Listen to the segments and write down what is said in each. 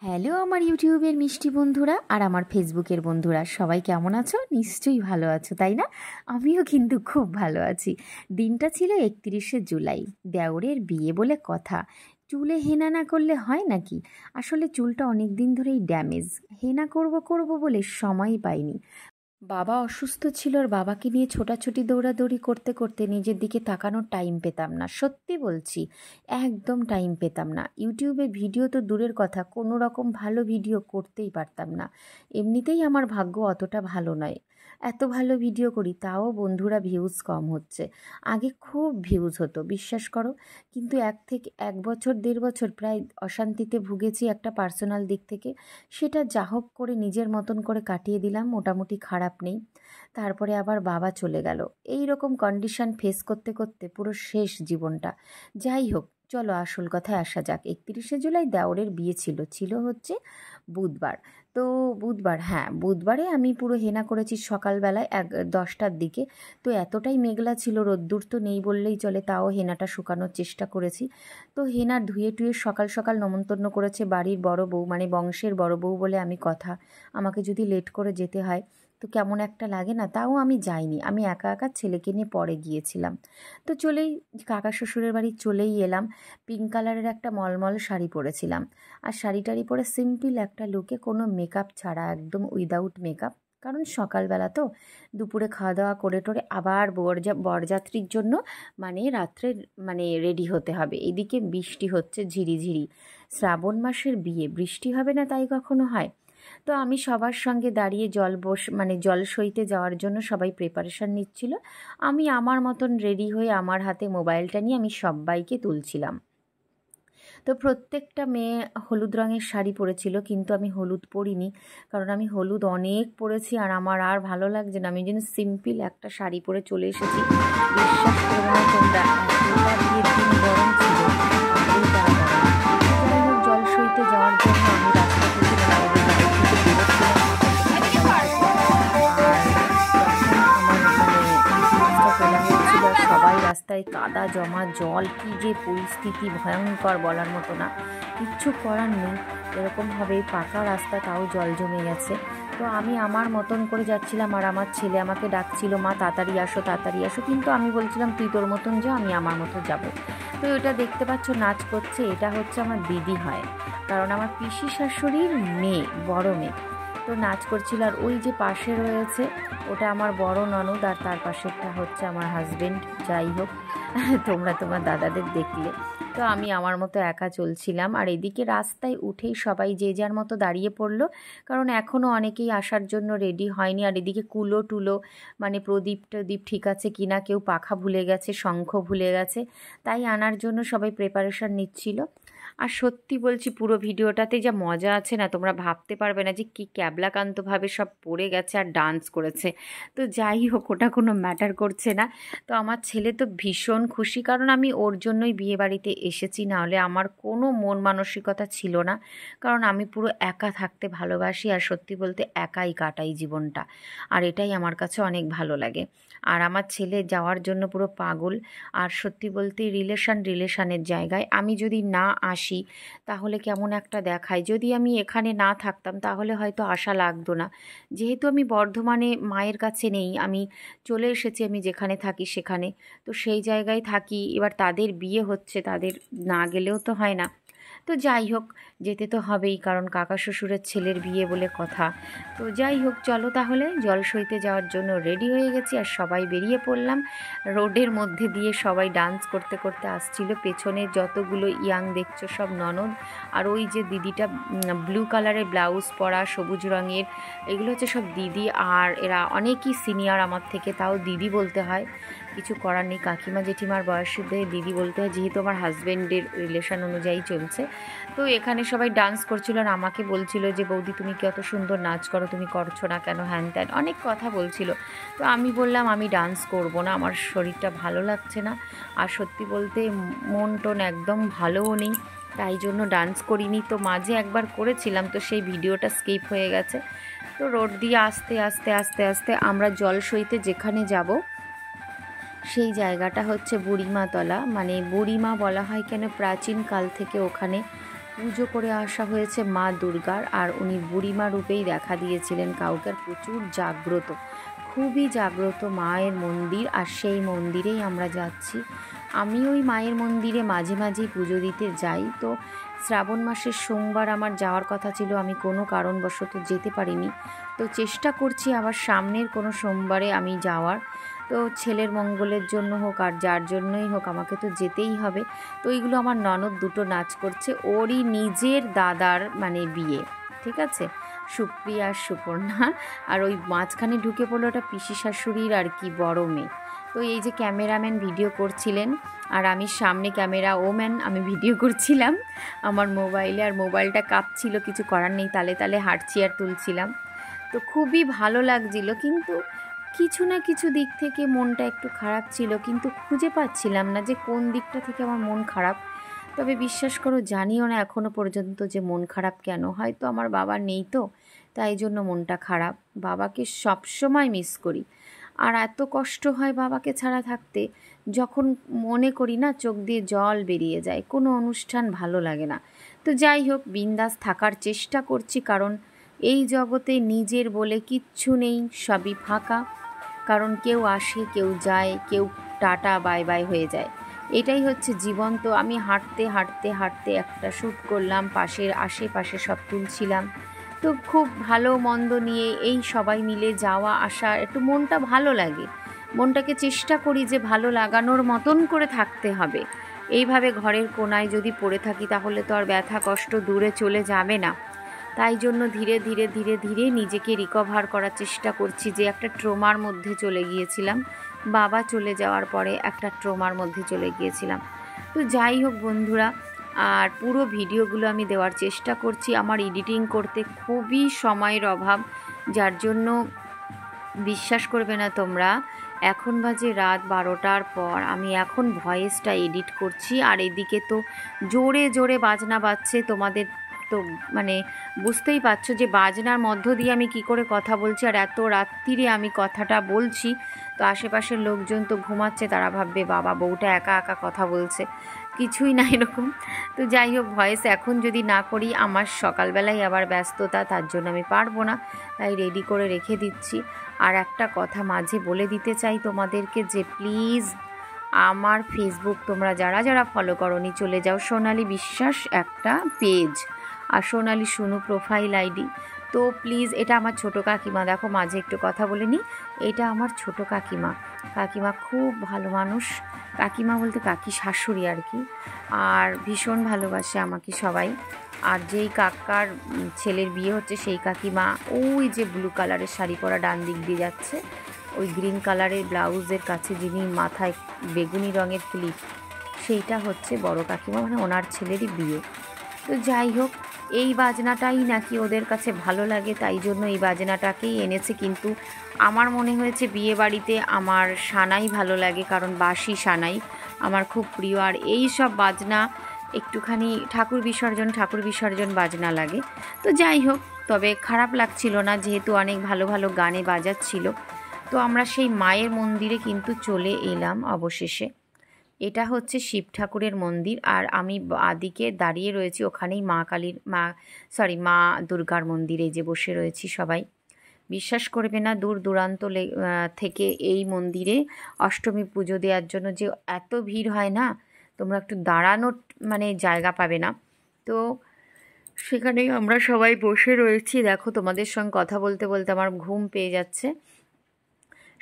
Hello আমার ইউটিউবের মিষ্টি বন্ধুরা আর আমার ফেসবুকের বন্ধুরা, সবাই কেমন আছো? নিশ্চয়ই ভালো আছো, তাই না? আমিও কিন্তু খুব ভালো আছি। দিনটা ছিল 31শে জুলাই, দেওরের বিয়ে বলে কথা। চুলে হেনা না করলে হয় নাকি? আসলে চুলটা অনেক দিন ধরেই ড্যামেজ। হেনা করব করব বলে সময়ই পাইনি। বাবা অসুস্থ ছিল আর বাবাকে নিয়ে ছোটাছুটি দৌড়াদৌড়ি করতে করতে নিজের দিকে তাকানোর টাইম পেতাম না। সত্যি বলছি, একদম টাইম পেতাম না। ইউটিউবে ভিডিও তো দূরের কথা, কোনো রকম ভালো ভিডিও করতেই পারতাম না। এমনিতেই আমার ভাগ্য অতটা ভালো নয়, এত ভালো ভিডিও করি তাও বন্ধুরা ভিউজ কম হচ্ছে। আগে খুব ভিউজ হতো, বিশ্বাস করো। কিন্তু 1 বছর 1.5 বছর প্রায় অশান্তিতে ভুগেছি একটা পার্সোনাল দিক থেকে। সেটা যা হোক করে নিজের মতন করে কাটিয়ে দিলাম, মোটামুটি খারাপ নেই। তারপরে আবার বাবা চলে গেল। এই রকম কন্ডিশন ফেস করতে করতে পুরো শেষ জীবনটা। যাই হোক, চলো আসল কথায় আসা যাক। 31শে জুলাই দেওরের বিয়ে ছিল, হচ্ছে বুধবার। তো বুধবার, হ্যাঁ বুধবারে আমি পুরো হেনা করেছি সকালবেলায় 10টার দিকে। তো এতটাই মেঘলা ছিল, রোদ্দুর তো নেই বললেই চলে, তাও হেনাটা শুকানোর চেষ্টা করেছি। তো হেনা ধুয়ে টুয়ে সকাল সকাল নেমন্তন্ন করেছে বাড়ির বড় বউ, মানে বংশের বড় বউ বলে আমি কথা। আমাকে যদি লেট করে যেতে হয় তো কেমন একটা লাগে না? তাও আমি যাইনি, আমি একা একা ছেলেকে নিয়ে পরে গিয়েছিলাম। তো চলেই কাকা শ্বশুরের বাড়ি চলেই এলাম। পিঙ্ক কালারের একটা মলমল শাড়ি পরেছিলাম, আর শাড়ি টাড়ি পরে সিম্পল একটা লুকে, কোনো মেকআপ ছাড়া, একদম উইদাউট মেকআপ। কারণ সকালবেলা তো, দুপুরে খাওয়া দাওয়া করে টোরে আবার বরযাত্রীর জন্য মানে রাত্রে মানে রেডি হতে হবে। এদিকে বৃষ্টি হচ্ছে ঝিরিঝিরি। শ্রাবণ মাসের বিয়ে, বৃষ্টি হবে না তাই কখনো হয়? তো আমি সবার সঙ্গে দাঁড়িয়ে জল সইতে যাওয়ার জন্য সবাই প্রিপারেশান নিচ্ছিল। আমি আমার মতন রেডি হয়ে আমার হাতে মোবাইলটা নিয়ে আমি সবাইকে তুলছিলাম। তো প্রত্যেকটা মেয়ে হলুদ রঙের শাড়ি পরেছিল, কিন্তু আমি হলুদ পরিনি, কারণ আমি হলুদ অনেক পরেছি আর আমার আর ভালো লাগছে না। আমি যেন সিম্পল একটা শাড়ি পরে চলে এসেছি। বিশ্বাস করবে না তোমরা, এতটা বিয়ের দিন গরম ছিল, আরও তারা গরম। যাই হোক, জল সইতে যাওয়ার জন্য আমি রাস্তা থেকে আমাদের বাড়ি থেকে বেরোচ্ছিলাম। আর তখন আমার জিনিসটা তোলা হচ্ছিল, সবাই রাস্তায় কাদা জমা জল, কি যে পরিস্থিতি ভয়ঙ্কর বলার মতো না। কিচ্ছু করার নেই, এরকমভাবে পাকা রাস্তা তাও জল জমে গেছে। তো আমি আমার মতন করে যাচ্ছিলাম আর আমার ছেলে আমাকে ডাকছিল, মা তাড়াতাড়ি আসো তাড়াতাড়ি আসো, কিন্তু আমি বলছিলাম তুই তোর মতন যা, আমি আমার মতো যাব। তো এটা দেখতে পাচ্ছ নাচ করছে, এটা হচ্ছে আমার দিদি হয়, কারণ আমার পিসি শাশুড়ির মেয়ে, বড় মেয়ে। তো নাচ করছিল, আর ওই যে পাশে রয়েছে ওটা আমার বড় ননদ, আর তার পাশেরটা হচ্ছে আমার হাজবেন্ড। যাই হোক, তোমরা তোমার দাদাদের দেখলে। তো আমি আমার মতো একা চলছিলাম, আর এদিকে রাস্তায় উঠেই সবাই যে যার মতো দাঁড়িয়ে পড়লো, কারণ এখনও অনেকেই আসার জন্য রেডি হয়নি। আর এদিকে কুলো টুলো, মানে প্রদীপ টদীপ ঠিক আছে কিনা, কেউ পাখা ভুলে গেছে, শঙ্খ ভুলে গেছে, তাই আনার জন্য সবাই প্রিপারেশান নিচ্ছিল। আর সত্যি বলছি, পুরো ভিডিওটাতে যা মজা আছে না, তোমরা ভাবতে পারবে না যে কী ক্যাবলাকান্তভাবে সব পড়ে গেছে আর ডান্স করেছে। তো যাই হোক, ওটা কোনো ম্যাটার করছে না। তো আমার ছেলে তো ভীষণ খুশি, কারণ আমি ওর জন্যই বিয়েবাড়িতে এসেছি, নাহলে আমার কোনো মন মানসিকতা ছিল না। কারণ আমি পুরো একা থাকতে ভালোবাসি, আর সত্যি বলতে একাই কাটাই জীবনটা, আর এটাই আমার কাছে অনেক ভালো লাগে। আর আমার ছেলে যাওয়ার জন্য পুরো পাগল। আর সত্যি বলতে রিলেশানের জায়গায় আমি যদি না আসি তাহলে কেমন একটা দেখায়। যদি আমি এখানে না থাকতাম তাহলে হয়তো আশা লাগতো না। যেহেতু আমি বর্ধমানে মায়ের কাছে নেই, আমি চলে এসেছি আমি যেখানে থাকি সেখানে, তো সেই জায়গায় থাকি। এবার তাদের বিয়ে হচ্ছে, তাদের না গেলেও তো হয় না। তো যাই হোক, যেতে তো হবেই, কারণ কাকা শ্বশুরের ছেলের বিয়ে বলে কথা। তো যাই হোক, চলো তাহলে জল সইতে যাওয়ার জন্য রেডি হয়ে গেছি আর সবাই বেরিয়ে পড়লাম। রোডের মধ্যে দিয়ে সবাই ডান্স করতে করতে আসছিল, পেছনে যতগুলো ইয়াং দেখছো সব ননদ। আর ওই যে দিদিটা ব্লু কালারের ব্লাউজ পরা, সবুজ রঙের, এগুলো হচ্ছে সব দিদি। আর এরা অনেকই সিনিয়র আমার থেকে, তাও দিদি বলতে হয়, কিছু করার নেই। কাকিমা জেঠিমার বয়সীদের দিদি বলতে হয়, যেহেতু আমার হাজব্যান্ডের রিলেশন অনুযায়ী চলছে। তো এখানে সবাই ডান্স করছিল আর আমাকে বলছিল যে বৌদি তুমি কি অত সুন্দর নাচ করো, তুমি করছো না কেন, হ্যান ত্যান অনেক কথা বলছিল। তো আমি বললাম আমি ডান্স করব না, আমার শরীরটা ভালো লাগছে না, আর সত্যি বলতে মন টোন একদম ভালোও নেই, তাই জন্য ডান্স করিনি। তো মাঝে একবার করেছিলাম, তো সেই ভিডিওটা স্কিপ হয়ে গেছে। তো রোড দিয়ে আস্তে আস্তে আস্তে আস্তে আমরা জল সইতে যেখানে যাব, সেই জায়গাটা হচ্ছে বুড়িমাতলা। মানে বুড়িমা বলা হয় কেন, প্রাচীন কাল থেকে ওখানে পুজো করে আসা হয়েছে মা দুর্গার, আর উনি বুড়িমা রূপেই দেখা দিয়েছিলেন কাউকে। আর প্রচুর জাগ্রত, খুবই জাগ্রত মায়ের মন্দির, আর সেই মন্দিরেই আমরা যাচ্ছি। আমি ওই মায়ের মন্দিরে মাঝে মাঝেই পুজো দিতে যাই। তো শ্রাবণ মাসের সোমবার আমার যাওয়ার কথা ছিল, আমি কোনো কারণবশত যেতে পারিনি। তো চেষ্টা করছি আবার সামনের কোনো সোমবারে আমি যাওয়ার। তো ছেলের মঙ্গলের জন্য হোক আর যার জন্যই হোক আমাকে তো যেতেই হবে। তো এইগুলো আমার ননদ দুটো নাচ করছে, ওরই নিজের দাদার মানে বিয়ে, ঠিক আছে, সুপ্রিয়া আর সুপর্ণা। আর ওই মাঝখানে ঢুকে পড়লো ওটা পিসি শাশুড়ির আর কি বড় মেয়ে। তো এই যে ক্যামেরাম্যান ভিডিও করছিলেন, আর আমি সামনে ক্যামেরা ওম্যান, আমি ভিডিও করছিলাম আমার মোবাইলে। আর মোবাইলটা কাঁপছিল, কিছু করার নেই, তালে তালে হাঁটছি আর তুলছিলাম। তো খুবই ভালো লাগছিল, কিন্তু কিছু না কিছু দিক থেকে মনটা একটু খারাপ ছিল, কিন্তু খুঁজে পাচ্ছিলাম না যে কোন দিকটা থেকে আমার মন খারাপ। তবে বিশ্বাস করো, জানিও না এখনও পর্যন্ত যে মন খারাপ কেন। হয়তো আমার বাবা নেই, তো তাই জন্য মনটা খারাপ। বাবাকে সবসময় মিস করি, আর এত কষ্ট হয় বাবাকে ছাড়া থাকতে, যখন মনে করি না চোখ দিয়ে জল বেরিয়ে যায়, কোনো অনুষ্ঠান ভালো লাগে না। তো যাই হোক, বিন্দাস থাকার চেষ্টা করছি, কারণ এই জগতে নিজের বলে কিচ্ছু নেই, সবই ফাঁকা। কারণ কেউ আসে, কেউ যায়, কেউ টাটা বাই বাই হয়ে যায়, এটাই হচ্ছে জীবন। তো আমি হাঁটতে হাঁটতে হাঁটতে একটা শ্যুট করলাম, পাশের আশেপাশে সব তুলছিলাম। তো খুব ভালো মন্দ নিয়ে এই সবাই মিলে যাওয়া আসা, একটু মনটা ভালো লাগে। মনটাকে চেষ্টা করি যে ভালো লাগানোর মতন করে থাকতে হবে। এইভাবে ঘরের কোনায় যদি পড়ে থাকি তাহলে তো আর ব্যথা কষ্ট দূরে চলে যাবে না। তাই জন্য ধীরে ধীরে ধীরে ধীরে নিজেকে রিকভার করার চেষ্টা করছি। যে একটা ট্রমার মধ্যে চলে গিয়েছিলাম, বাবা চলে যাওয়ার পরে একটা ট্রমার মধ্যে চলে গিয়েছিলাম। তো যাই হোক বন্ধুরা, আর পুরো ভিডিওগুলো আমি দেওয়ার চেষ্টা করছি। আমার এডিটিং করতে খুবই সময়ের অভাব, যার জন্য বিশ্বাস করবে না তোমরা, এখন বাজে রাত 12টার পর, আমি এখন ভয়েসটা এডিট করছি। আর এদিকে তো জোরে জোরে বাজনা বাজছে, তোমাদের তো মানে বুঝতেই পারছো যে বাজনার মধ্য দিয়ে আমি কি করে কথা বলছি। আর এত রাত্রিরে আমি কথাটা বলছি, তো আশেপাশের লোকজন তো ঘুমাচ্ছে, তারা ভাববে বাবা বউটা একা একা কথা বলছে, কিছুই না এরকম। তো যাই হোক, ভয়েস এখন যদি না করি আমার সকালবেলায় আবার ব্যস্ততা, তার জন্য আমি পারবো না, তাই রেডি করে রেখে দিচ্ছি। আর একটা কথা মাঝে বলে দিতে চাই তোমাদেরকে, যে প্লিজ আমার ফেসবুক তোমরা যারা যারা ফলো করোনি, চলে যাও সোনালী বিশ্বাস একটা পেজ, আর সোনালী সোনু প্রোফাইল আইডি। তো প্লিজ, এটা আমার ছোটো কাকিমা, দেখো মাঝে একটু কথা বলে নি, এটা আমার ছোটো কাকিমা। কাকিমা খুব ভালো মানুষ, কাকিমা বলতে কাকি শাশুড়ি আর কি, আর ভীষণ ভালোবাসে আমাকে সবাই। আর যেই কাকার ছেলের বিয়ে হচ্ছে সেই কাকিমা, ওই যে ব্লু কালারের শাড়ি পরা ডান দিক দিয়ে যাচ্ছে, ওই গ্রিন কালারের ব্লাউজের কাছে যিনি মাথায় বেগুনি রঙের ক্লিপ, সেইটা হচ্ছে বড় কাকিমা, মানে ওনার ছেলেরই বিয়ে। তো যাই হোক, এই বাজনাটাই নাকি ওদের কাছে ভালো লাগে, তাই জন্য এই বাজনাটাকেই এনেছে। কিন্তু আমার মনে হয়েছে বিয়ে বাড়িতে আমার সানাই ভালো লাগে, কারণ বাঁশি সানাই আমার খুব প্রিয়। আর এই সব বাজনা একটুখানি ঠাকুর বিসর্জন বাজনা লাগে। তো যাই হোক, তবে খারাপ লাগছিল না, যেহেতু অনেক ভালো ভালো গানে বাজাচ্ছিল। তো আমরা সেই মায়ের মন্দিরে কিন্তু চলে এলাম অবশেষে। এটা হচ্ছে শিব ঠাকুরের মন্দির, আর আমি বাদিকে দাঁড়িয়ে রয়েছি, ওখানেই মা দুর্গার মন্দিরে যে বসে রয়েছি সবাই। বিশ্বাস করবে না, দূর দূরান্ত থেকে এই মন্দিরে অষ্টমী পুজো দেওয়ার জন্য যে এত ভিড় হয় না, তোমরা একটু দাঁড়ানোর মানে জায়গা পাবে না। তো সেখানেই আমরা সবাই বসে রয়েছি। দেখো, তোমাদের সঙ্গে কথা বলতে বলতে আমার ঘুম পেয়ে যাচ্ছে।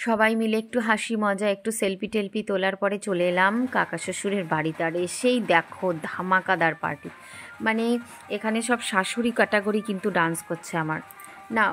সবাই মিলে একটু হাসি মজা, একটু সেলফি টেলফি তোলার পরে চলে এলাম কাকা শ্বশুরের বাড়িতে। আর এসেই দেখো ধামাকাদার পার্টি, মানে এখানে সব শাশুড়ি ক্যাটাগরি কিন্তু ডান্স করছে আমার। না,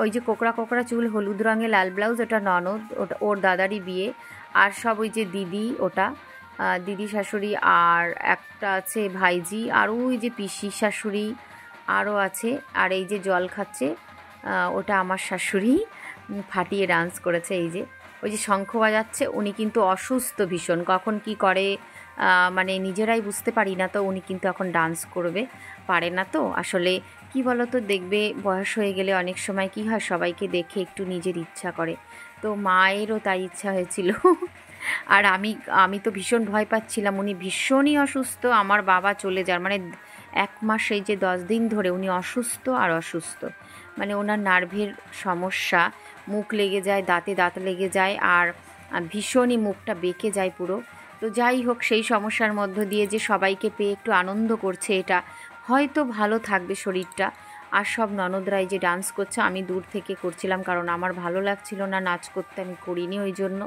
ওই যে কোকড়া কোকড়া চুল, হলুদ রঙে লাল ব্লাউজ, ওটা ননদ, ওটা ওর দাদারই বিয়ে। আর সব ওই যে দিদি, ওটা দিদি শাশুড়ি, আর একটা আছে ভাইজি, আর ওই যে পিসি শাশুড়ি আরও আছে। আর এই যে জল খাচ্ছে ওটা আমার শাশুড়ি, ফাটিয়ে ডান্স করেছে। এই যে ওই যে শঙ্খ বাজাচ্ছে, উনি কিন্তু অসুস্থ ভীষণ, কখন কি করে মানে নিজেরাই বুঝতে পারি না। তো উনি কিন্তু এখন ডান্স করবে, পারে না। তো আসলে কি বলো তো, দেখবে বয়স হয়ে গেলে অনেক সময় কি হয়, সবাইকে দেখে একটু নিজের ইচ্ছা করে। তো মায়েরও তাই ইচ্ছা হয়েছিল, আর আমি তো ভীষণ ভয় পাচ্ছিলাম, উনি ভীষণই অসুস্থ। আমার বাবা চলে যার মানে 1 মাস, এই যে 10 দিন ধরে উনি অসুস্থ আর অসুস্থ, মানে ওনার নার্ভের সমস্যা, মুখ লেগে যায়, দাঁতে দাঁত লেগে যায়, আর ভীষণই মুখটা বেঁকে যায় পুরো। তো যাই হোক, সেই সমস্যার মধ্য দিয়ে যে সবাইকে পেয়ে একটু আনন্দ করছে, এটা হয়তো ভালো থাকবে শরীরটা। আর সব ননদরাই যে ডান্স করছে, আমি দূর থেকে করছিলাম, কারণ আমার ভালো লাগছিল না নাচ করতে, আমি করিনি ওই জন্য।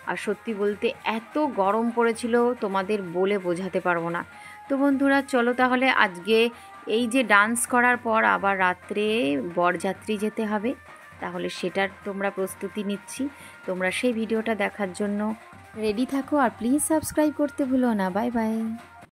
আর সত্যি বলতে এত গরম পড়েছিল, তোমাদের বলে বোঝাতে পারবো না। তো বন্ধুরা চলো তাহলে, আজকে এই যে ডান্স করার পর আবার রাত্রে বরযাত্রী যেতে হবে, তাহলে সেটার তোমরা প্রস্তুতি নিচ্ছি। তোমরা সেই ভিডিওটা দেখার জন্য রেডি থাকো, আর প্লিজ সাবস্ক্রাইব করতে ভুলো না। Bye bye.